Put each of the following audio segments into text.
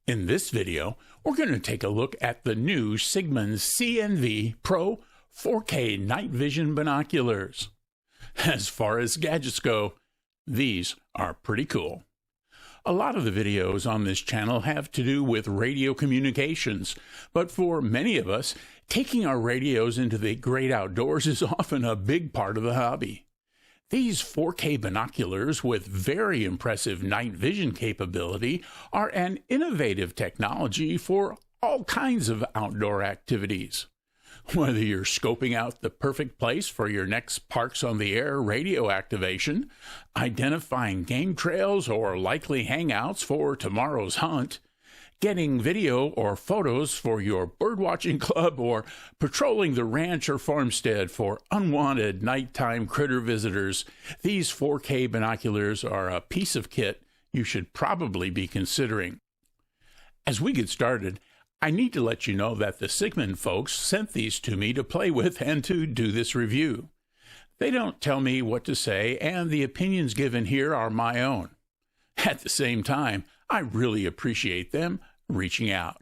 In this video, we're going to take a look at the new CIGMAN CNVPRO 4K Night Vision Binoculars. As far as gadgets go, these are pretty cool. A lot of the videos on this channel have to do with radio communications, but for many of us, taking our radios into the great outdoors is often a big part of the hobby. These 4K binoculars with very impressive night vision capability are an innovative technology for all kinds of outdoor activities. Whether you're scoping out the perfect place for your next Parks on the Air radio activation, identifying game trails or likely hangouts for tomorrow's hunt, getting video or photos for your birdwatching club, or patrolling the ranch or farmstead for unwanted nighttime critter visitors, these 4K binoculars are a piece of kit you should probably be considering. As we get started, I need to let you know that the CIGMAN folks sent these to me to play with and to do this review. They don't tell me what to say, and the opinions given here are my own. At the same time, I really appreciate them reaching out.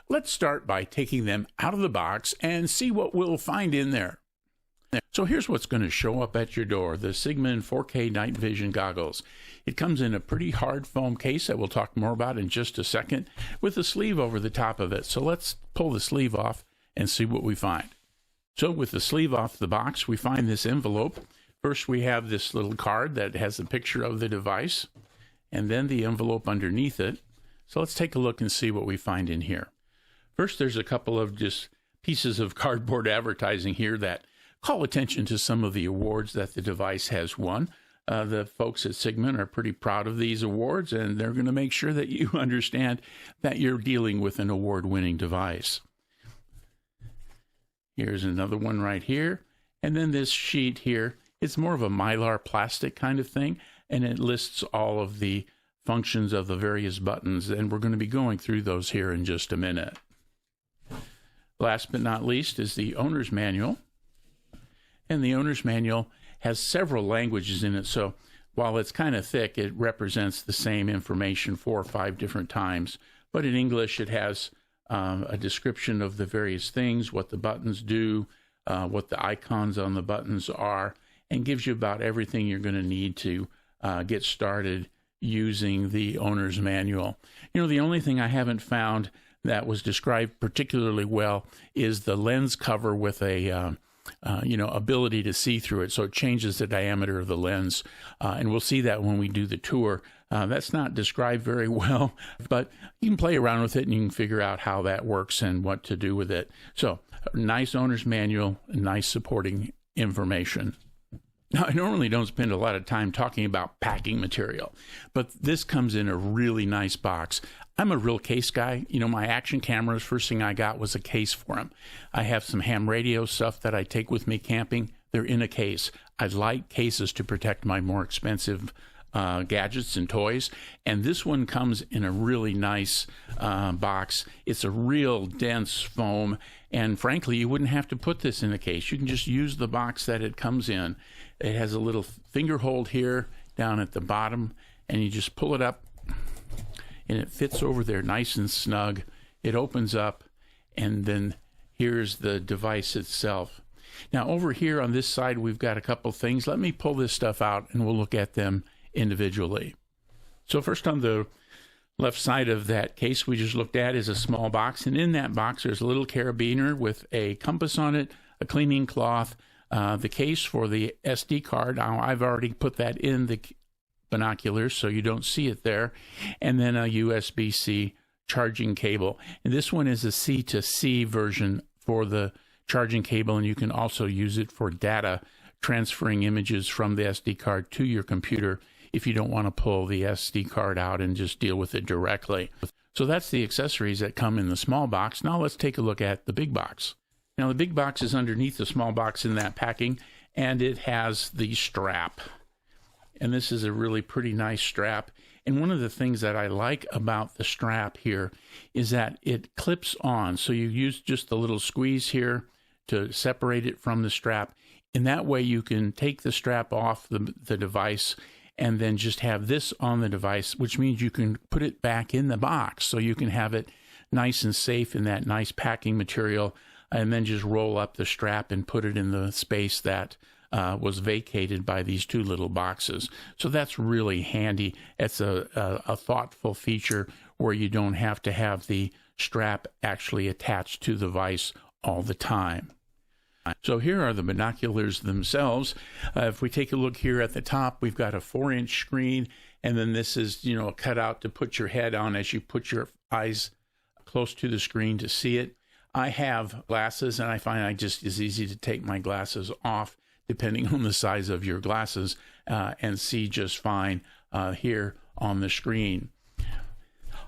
Let's start by taking them out of the box and see what we'll find in there. So here's what's going to show up at your door, the CIGMAN 4K Night Vision Goggles. It comes in a pretty hard foam case that we'll talk more about in just a second, with a sleeve over the top of it. So let's pull the sleeve off and see what we find. So with the sleeve off the box, we find this envelope. First, we have this little card that has a picture of the device, and then the envelope underneath it. So let's take a look and see what we find in here. First, there's a couple of just pieces of cardboard advertising here that call attention to some of the awards that the device has won. The folks at CIGMAN are pretty proud of these awards, and they're going to make sure that you understand that you're dealing with an award-winning device. Here's another one right here. And then this sheet here, it's more of a mylar plastic kind of thing, and it lists all of the functions of the various buttons, and we're going to be going through those here in just a minute. Last but not least is the owner's manual. And the owner's manual has several languages in it, so while it's kind of thick, it represents the same information 4 or 5 different times. But in English, it has a description of the various things, what the buttons do, what the icons on the buttons are, and gives you about everything you're going to need to get started using the owner's manual. You know, the only thing I haven't found that was described particularly well is the lens cover with a ability to see through it, so it changes the diameter of the lens, and we'll see that when we do the tour. That's not described very well, but you can play around with it and you can figure out how that works and what to do with it. So, nice owner's manual, nice supporting information. Now, I normally don't spend a lot of time talking about packing material, but this comes in a really nice box. I'm a real case guy. You know, my action cameras, first thing I got was a case for them. I have some ham radio stuff that I take with me camping. They're in a case. I like cases to protect my more expensive gadgets and toys, and this one comes in a really nice box. It's a real dense foam, and frankly, you wouldn't have to put this in a case. You can just use the box that it comes in. It has a little finger hold here down at the bottom, and you just pull it up, and it fits over there nice and snug. It opens up, and then here's the device itself. Now, over here on this side, we've got a couple things. Let me pull this stuff out, and we'll look at them individually. So first, on the left side of that case we just looked at is a small box, and in that box there's a little carabiner with a compass on it, a cleaning cloth, the case for the SD card. Now, I've already put that in the binoculars so you don't see it there, and then a USB-C charging cable. And this one is a C to C version for the charging cable, and you can also use it for data, transferring images from the SD card to your computer if you don't want to pull the SD card out and just deal with it directly. So that's the accessories that come in the small box. Now let's take a look at the big box. Now the big box is underneath the small box in that packing, and it has the strap. And this is a really pretty nice strap. And one of the things that I like about the strap here is that it clips on. So you use just the little squeeze here to separate it from the strap. In that way, you can take the strap off the device and then just have this on the device, which means you can put it back in the box. So you can have it nice and safe in that nice packing material, and then just roll up the strap and put it in the space that was vacated by these two little boxes. So that's really handy. It's a thoughtful feature where you don't have to have the strap actually attached to the device all the time. So here are the binoculars themselves. If we take a look here at the top, we've got a 4-inch screen, and then this is, you know, cut out to put your head on as you put your eyes close to the screen to see it. I have glasses, and I find it's easy to take my glasses off depending on the size of your glasses and see just fine here on the screen.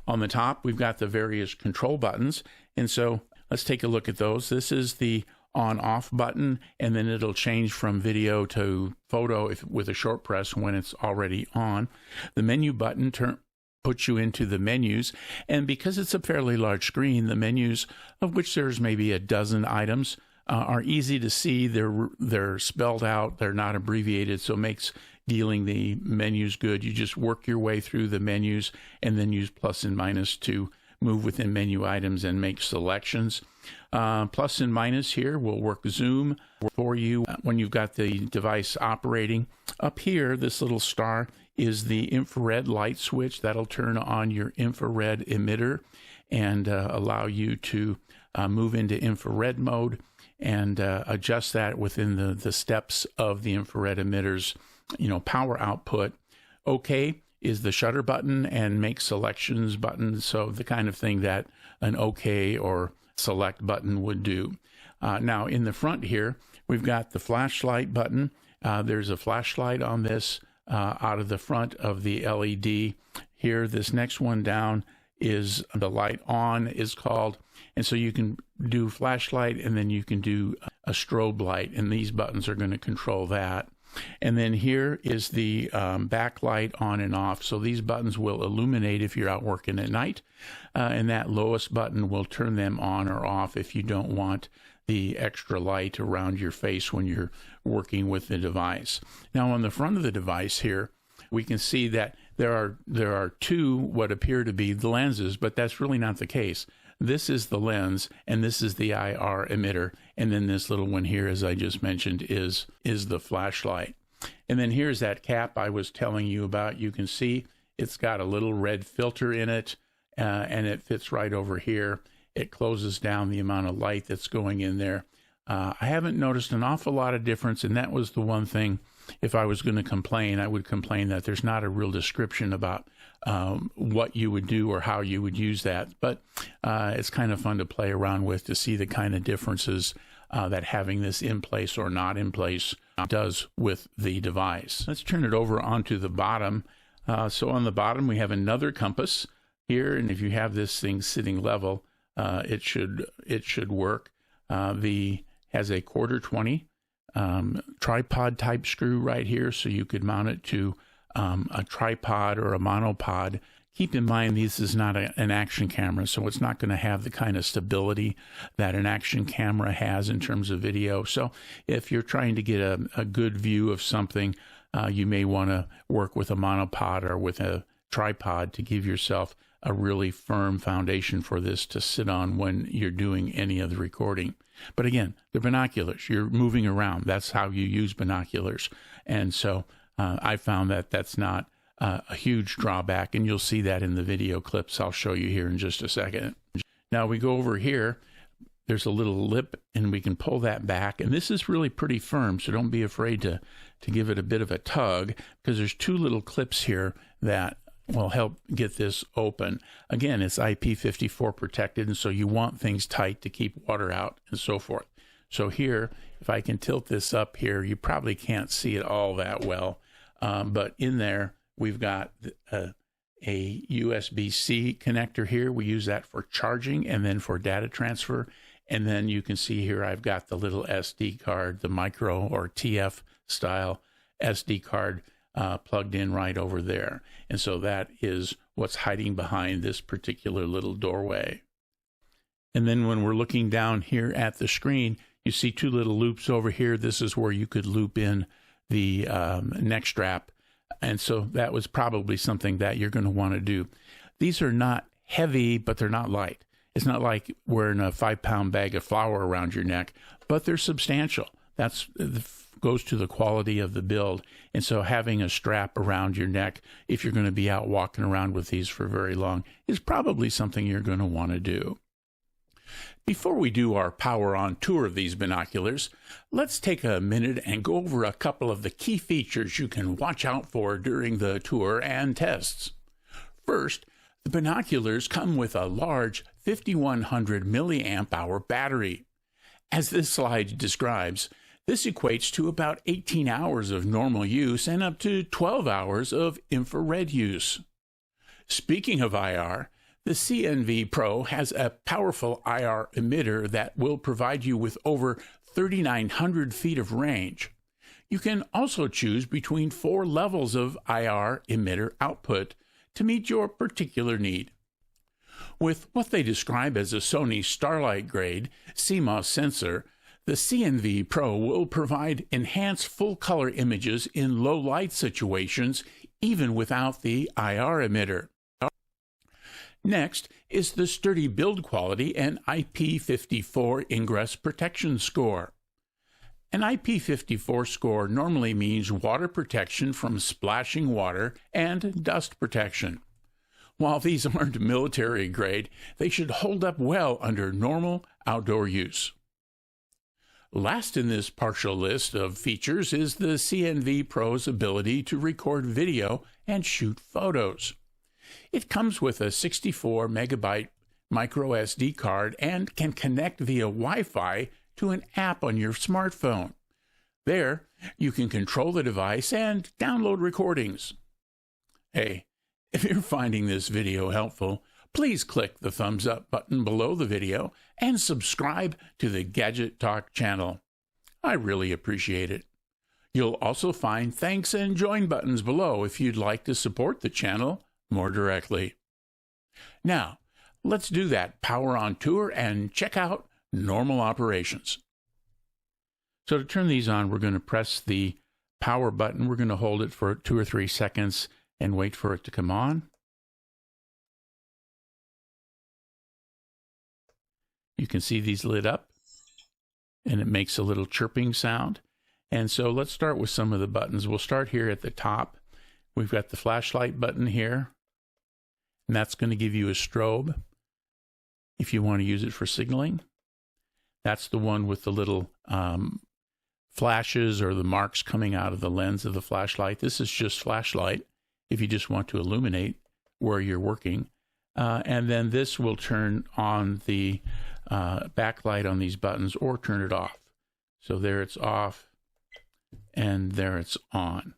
On the top, we've got the various control buttons, and so let's take a look at those. This is the on-off button, and then it'll change from video to photo with a short press when it's already on. The menu button puts you into the menus, and because it's a fairly large screen, the menus, of which there's maybe a dozen items, are easy to see. They're spelled out, they're not abbreviated, so it makes dealing the menus good. You just work your way through the menus and then use plus and minus to move within menu items and make selections. Plus and minus here will work zoom for you when you've got the device operating. Up here, this little star is the infrared light switch that'll turn on your infrared emitter and allow you to move into infrared mode and adjust that within the steps of the infrared emitter's, you know, power output. OK is the shutter button and make selections button, so the kind of thing that an OK or select button would do. Now in the front here, we've got the flashlight button. There's a flashlight on this out of the front of the LED. Here, this next one down is the light on is called, and so you can do flashlight and then you can do a strobe light, and these buttons are going to control that. And then here is the backlight on and off. So these buttons will illuminate if you're out working at night, and that lowest button will turn them on or off if you don't want the extra light around your face when you're working with the device. Now on the front of the device here, we can see that there are two what appear to be the lenses, but that's really not the case. This is the lens, and this is the IR emitter, and then this little one here, as I just mentioned, is the flashlight. And then here's that cap I was telling you about. You can see it's got a little red filter in it, and it fits right over here. It closes down the amount of light that's going in there. I haven't noticed an awful lot of difference, and that was the one thing. If I was going to complain, I would complain that there's not a real description about what you would do or how you would use that. But it's kind of fun to play around with to see the kind of differences that having this in place or not in place does with the device. Let's turn it over onto the bottom. So on the bottom, we have another compass here, and if you have this thing sitting level, it should work. Has a 1/4-20 tripod type screw right here, so you could mount it to a tripod or a monopod. Keep in mind, this is not an action camera, so it's not going to have the kind of stability that an action camera has in terms of video. So if you're trying to get a good view of something, you may want to work with a monopod or with a tripod to give yourself a really firm foundation for this to sit on when you're doing any of the recording. But again, the binoculars, you're moving around. That's how you use binoculars. And so I found that that's not a huge drawback, and you'll see that in the video clips I'll show you here in just a second. Now we go over here. There's a little lip, and we can pull that back. And this is really pretty firm, so don't be afraid to give it a bit of a tug, because there's two little clips here that will help get this open. Again, it's IP54 protected, and so you want things tight to keep water out and so forth. So here, if I can tilt this up here, you probably can't see it all that well, but in there we've got a USB-C connector here. We use that for charging and then for data transfer. And then you can see here I've got the little SD card, the micro or TF style SD card plugged in right over there. And so that is what's hiding behind this particular little doorway. And then when we're looking down here at the screen, you see two little loops over here. This is where you could loop in the neck strap And so that was probably something that you're going to want to do. These are not heavy, but they're not light. It's not like wearing a 5-pound bag of flour around your neck, but they're substantial. That's goes to the quality of the build. And so having a strap around your neck, if you're going to be out walking around with these for very long, is probably something you're going to want to do. Before we do our power on tour of these binoculars, let's take a minute and go over a couple of the key features you can watch out for during the tour and tests. First, the binoculars come with a large 5100 milliamp hour battery. As this slide describes, this equates to about 18 hours of normal use and up to 12 hours of infrared use. Speaking of IR, the CNVPRO has a powerful IR emitter that will provide you with over 3,900 feet of range. You can also choose between 4 levels of IR emitter output to meet your particular need. With what they describe as a Sony Starlight grade CMOS sensor, the CNVPRO will provide enhanced full-color images in low-light situations, even without the IR emitter. Next is the sturdy build quality and IP54 ingress protection score. An IP54 score normally means water protection from splashing water and dust protection. While these aren't military grade, they should hold up well under normal outdoor use. Last in this partial list of features is the CNVPRO's ability to record video and shoot photos. It comes with a 64 megabyte micro SD card and can connect via Wi-Fi to an app on your smartphone. There, you can control the device and download recordings. Hey, if you're finding this video helpful, please click the thumbs up button below the video and subscribe to the Gadget Talk channel. I really appreciate it. You'll also find thanks and join buttons below if you'd like to support the channel more directly. Now, let's do that power on tour and check out normal operations. So to turn these on, we're going to press the power button. We're going to hold it for 2 or 3 seconds and wait for it to come on. You can see these lit up, and it makes a little chirping sound. And so let's start with some of the buttons. We'll start here at the top. We've got the flashlight button here, and that's going to give you a strobe if you want to use it for signaling. That's the one with the little flashes or the marks coming out of the lens of the flashlight. This is just flashlight if you just want to illuminate where you're working. And then this will turn on the backlight on these buttons or turn it off. So there it's off and there it's on.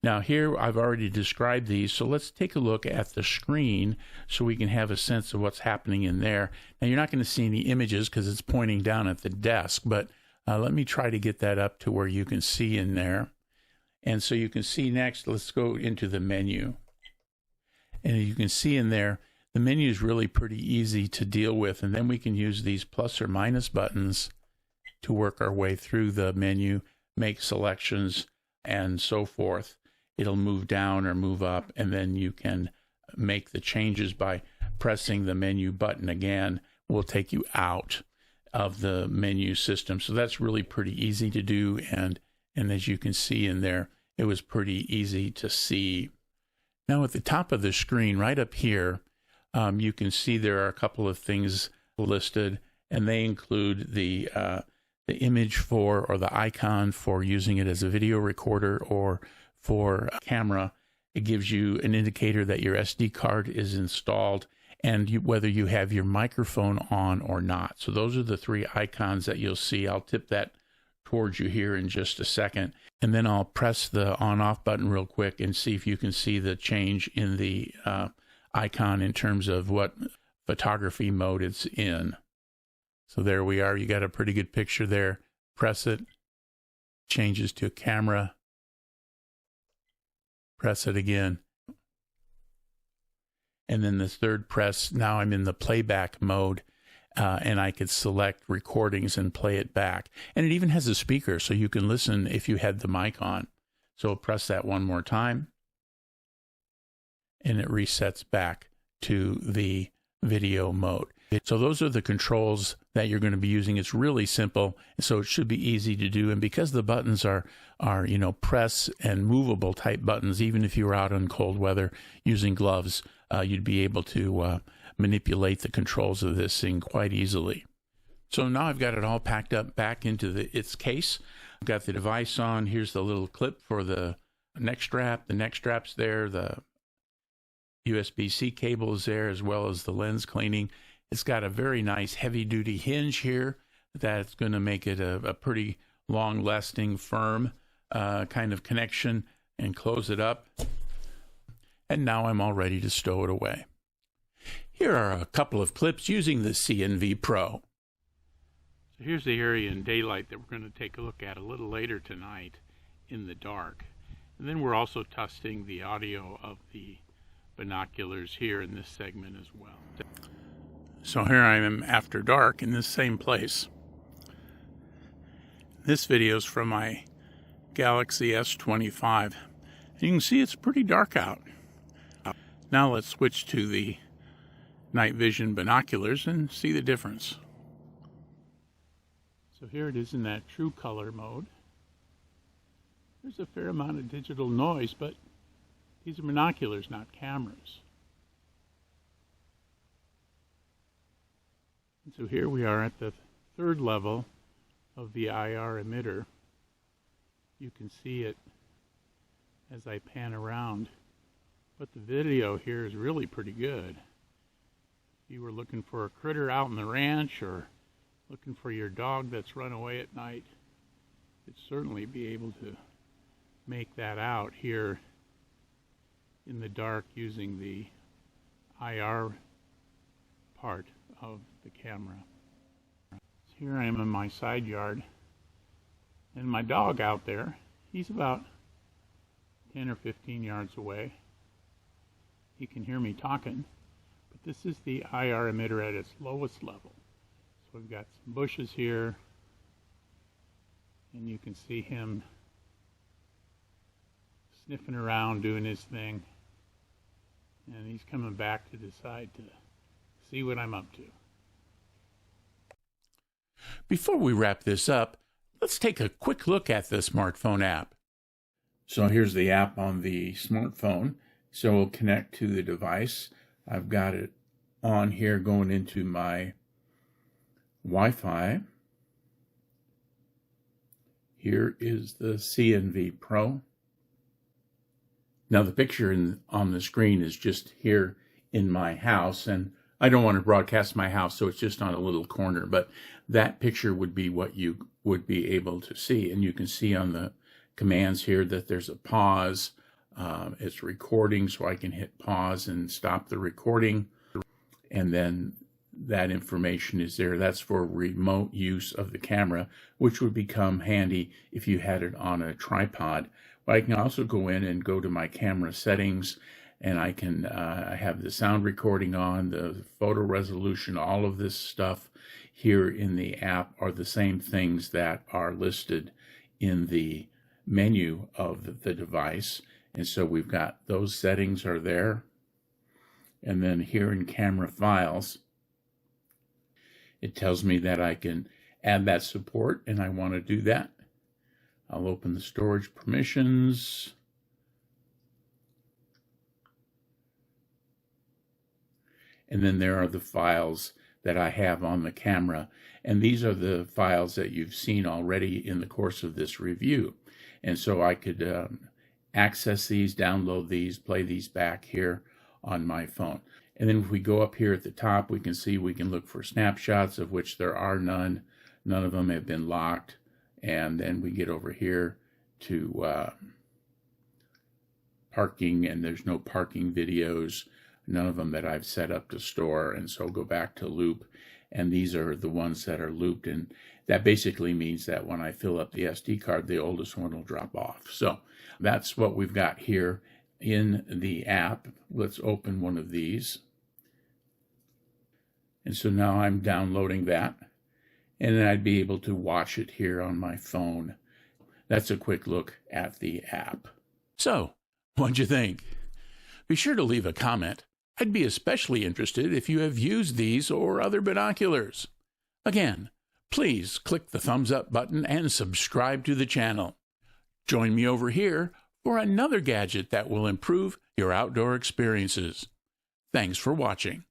Now here I've already described these, so let's take a look at the screen so we can have a sense of what's happening in there. Now you're not going to see any images because it's pointing down at the desk, but let me try to get that up to where you can see in there. And so you can see next, let's go into the menu. And you can see in there, the menu is really pretty easy to deal with, and then we can use these plus or minus buttons to work our way through the menu, make selections, and so forth. It'll move down or move up, and then you can make the changes by pressing the menu button again. Will take you out of the menu system. So that's really pretty easy to do, and as you can see in there, it was pretty easy to see. Now at the top of the screen, right up here, you can see there are a couple of things listed, and they include the image for, or the icon for using it as a video recorder or for a camera. It gives you an indicator that your SD card is installed and whether you have your microphone on or not. So those are the 3 icons that you'll see. I'll tip that towards you here in just a second. And then I'll press the on-off button real quick and see if you can see the change in the icon in terms of what photography mode it's in. So there we are. You got a pretty good picture there. Press it. Changes to camera. Press it again. And then the third press, now I'm in the playback mode, and I could select recordings and play it back. And it even has a speaker, so you can listen if you had the mic on. So press that one more time. and it resets back to the video mode. So those are the controls that you're going to be using. It's really simple, so it should be easy to do. And because the buttons are press and movable type buttons, even if you were out in cold weather using gloves, you'd be able to manipulate the controls of this thing quite easily. So now I've got it all packed up back into its case. I've got the device on. Here's the little clip for the neck strap. The neck strap's there. The USB-C cable is there, as well as the lens cleaning. It's got a very nice heavy-duty hinge here that's going to make it a pretty long-lasting, firm kind of connection, and close it up. And now I'm all ready to stow it away. Here are a couple of clips using the CNVPRO. So here's the area in daylight that we're going to take a look at a little later tonight in the dark. And then we're also testing the audio of the binoculars here in this segment as well. So here I am after dark in this same place. This video is from my Galaxy S25. You can see it's pretty dark out. Now let's switch to the Night Vision Binoculars and see the difference. So here it is in that true color mode. There's a fair amount of digital noise, but these are binoculars, not cameras. And so here we are at the third level of the IR emitter. You can see it as I pan around, but the video here is really pretty good. If you were looking for a critter out in the ranch or looking for your dog that's run away at night, you'd certainly be able to make that out here in the dark using the IR part of the camera. Here I am in my side yard, and my dog out there, he's about 10 or 15 yards away. He can hear me talking, but this is the IR emitter at its lowest level. So we've got some bushes here, and you can see him sniffing around doing his thing, and he's coming back to decide to see what I'm up to. Before we wrap this up, let's take a quick look at the smartphone app. So here's the app on the smartphone. So we'll connect to the device. I've got it on here going into my Wi-Fi. Here is the CNVPRO. Now the picture on the screen is just here in my house, and I don't want to broadcast my house, so it's just on a little corner, but that picture would be what you would be able to see. And you can see on the commands here that there's a pause. It's recording, so I can hit pause and stop the recording. And then that information is there. That's for remote use of the camera, which would become handy if you had it on a tripod. But I can also go in and go to my camera settings, and I can I have the sound recording on, the photo resolution, all of this stuff here in the app are the same things that are listed in the menu of the device. And so we've got those settings are there. And then here in camera files, it tells me that I can add that support, and I want to do that. I'll open the storage permissions. And then there are the files that I have on the camera. And these are the files that you've seen already in the course of this review. And so I could access these, download these, play these back here on my phone. And then if we go up here at the top, we can see we can look for snapshots, of which there are none. None of them have been locked. And then we get over here to parking, and there's no parking videos, none of them that I've set up to store. And so go back to loop, and these are the ones that are looped. And that basically means that when I fill up the SD card, the oldest one will drop off. So that's what we've got here in the app. Let's open one of these. And so now I'm downloading that, and then I'd be able to watch it here on my phone. That's a quick look at the app. So, what'd you think? Be sure to leave a comment. I'd be especially interested if you have used these or other binoculars. Again, please click the thumbs up button and subscribe to the channel. Join me over here for another gadget that will improve your outdoor experiences. Thanks for watching.